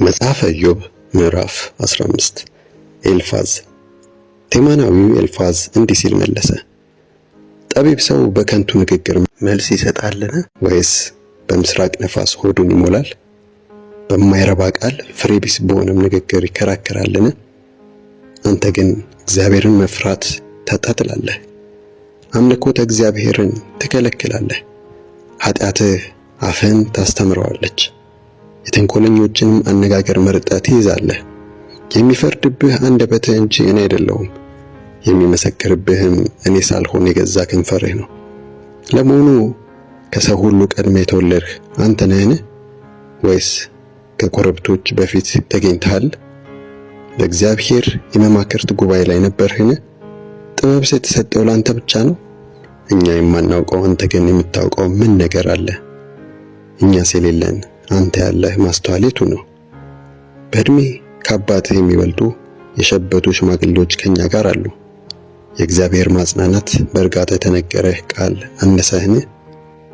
መጽሐፈ ኢዮብ ምዕራፍ 15 ኤልፋዝ። ቴማናዊው ኤልፋዝ እንዲህ ሲል መለሰ። ጠቢብ ሰው በከንቱ ንግግር መልስ ይሰጣልን? ወይስ በምስራቅ ነፋስ ሆዱን ይሞላል? በማይረባ ቃል ፍሬ ቢስ በሆነም ንግግር ይከራከራልን? አንተ ግን እግዚአብሔርን መፍራት ታጣጥላለህ፣ አምልኮተ እግዚአብሔርን ትከለክላለህ። ኃጢአትህ አፍህን ታስተምረዋለች፣ የተንኮለኞችንም አነጋገር መርጠህ ትይዛለህ። የሚፈርድብህ አንደበትህ እንጂ እኔ አይደለሁም፣ የሚመሰክርብህም እኔ ሳልሆን የገዛ ከንፈርህ ነው። ለመሆኑ ከሰው ሁሉ ቀድመህ የተወለድህ አንተ ነህን? ወይስ ከኮረብቶች በፊት ተገኝተሃል? በእግዚአብሔር የመማክርት ጉባኤ ላይ ነበርህን? ጥበብስ የተሰጠው ለአንተ ብቻ ነው? እኛ የማናውቀው አንተ ግን የምታውቀው ምን ነገር አለ? እኛስ የሌለን አንተ ያለህ ማስተዋል የቱ ነው? በዕድሜ ከአባትህ የሚበልጡ የሸበቱ ሽማግሌዎች ከኛ ጋር አሉ። የእግዚአብሔር ማጽናናት በእርጋታ የተነገረህ ቃል አነሰህን?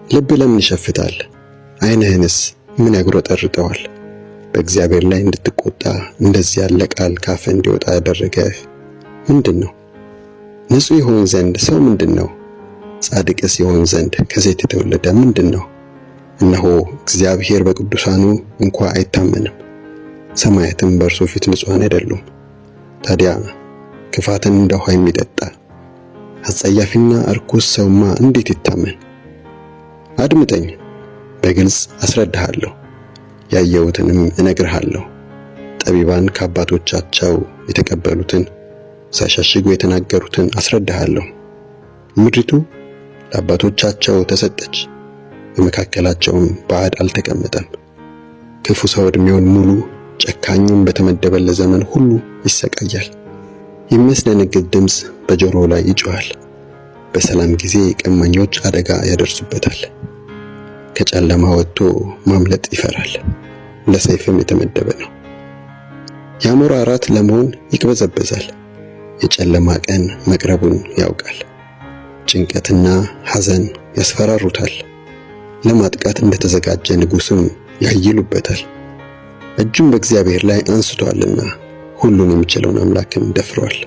ልብ ለምን ይሸፍታል? ዓይንህንስ ምን ያጉረጠርጠዋል? በእግዚአብሔር ላይ እንድትቆጣ እንደዚህ ያለ ቃል ካፍህ እንዲወጣ ያደረገህ ምንድን ነው? ንጹሕ ይሆን ዘንድ ሰው ምንድን ነው? ጻድቅስ ይሆን ዘንድ ከሴት የተወለደ ምንድን ነው? እነሆ እግዚአብሔር በቅዱሳኑ እንኳ አይታመንም፣ ሰማያትም በእርሱ ፊት ንጹሐን አይደሉም። ታዲያ ክፋትን እንደ ውኃ የሚጠጣ አስጸያፊና እርኩስ ሰውማ እንዴት ይታመን? አድምጠኝ፣ በግልጽ አስረዳሃለሁ፣ ያየሁትንም እነግርሃለሁ። ጠቢባን ከአባቶቻቸው የተቀበሉትን ሳይሸሽጉ የተናገሩትን አስረዳሃለሁ። ምድሪቱ ለአባቶቻቸው ተሰጠች፣ በመካከላቸውም ባዕድ አልተቀመጠም። ክፉ ሰው ዕድሜውን ሙሉ ጨካኙም በተመደበለት ዘመን ሁሉ ይሰቃያል። የሚያስደነግጥ ድምፅ በጆሮው ላይ ይጮኻል። በሰላም ጊዜ ቀማኞች አደጋ ያደርሱበታል። ከጨለማ ወጥቶ ማምለጥ ይፈራል፣ ለሰይፍም የተመደበ ነው። የአሞራ እራት ለመሆን ይቅበዘበዛል፣ የጨለማ ቀን መቅረቡን ያውቃል። ጭንቀትና ሐዘን ያስፈራሩታል፣ ለማጥቃት እንደተዘጋጀ ንጉሥም ያይሉበታል። እጁን በእግዚአብሔር ላይ አንስቶአልና ሁሉን የሚችለውን አምላክም ደፍሯል።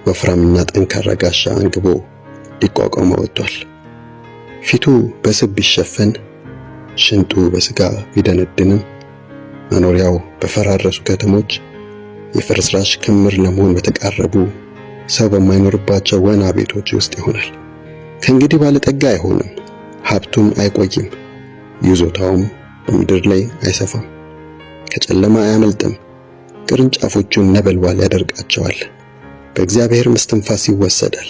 ወፍራምና ጠንካራ ጋሻ አንግቦ ሊቋቋመው ወጥቷል። ፊቱ በስብ ቢሸፈን፣ ሽንጡ በሥጋ ቢደነድንም፣ መኖሪያው በፈራረሱ ከተሞች የፍርስራሽ ክምር ለመሆን በተቃረቡ ሰው በማይኖርባቸው ወና ቤቶች ውስጥ ይሆናል። ከእንግዲህ ባለጠጋ አይሆንም፣ ሀብቱም አይቆይም፣ ይዞታውም በምድር ላይ አይሰፋም። ከጨለማ አያመልጥም፣ ቅርንጫፎቹን ነበልባል ያደርቃቸዋል። በእግዚአብሔር እስትንፋስ ይወሰዳል።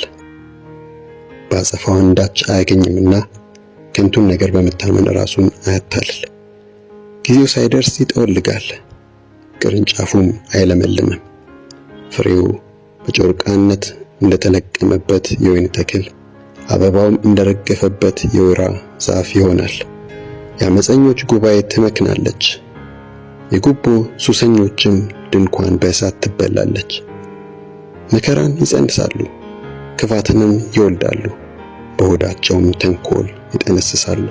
በአጸፋው አንዳች አያገኝምና ከንቱን ነገር በመታመን ራሱን አያታልል። ጊዜው ሳይደርስ ይጠወልጋል፣ ቅርንጫፉም አይለመልምም። ፍሬው በጮርቃነት እንደተለቀመበት የወይን ተክል፣ አበባውም እንደረገፈበት የወይራ ዛፍ ይሆናል። የአመፀኞች ጉባኤ ትመክናለች፣ የጉቦ ሱሰኞችም ድንኳን በእሳት ትበላለች። መከራን ይጸንሳሉ፣ ክፋትንም ይወልዳሉ፣ በሆዳቸውም ተንኮል ይጠነስሳሉ።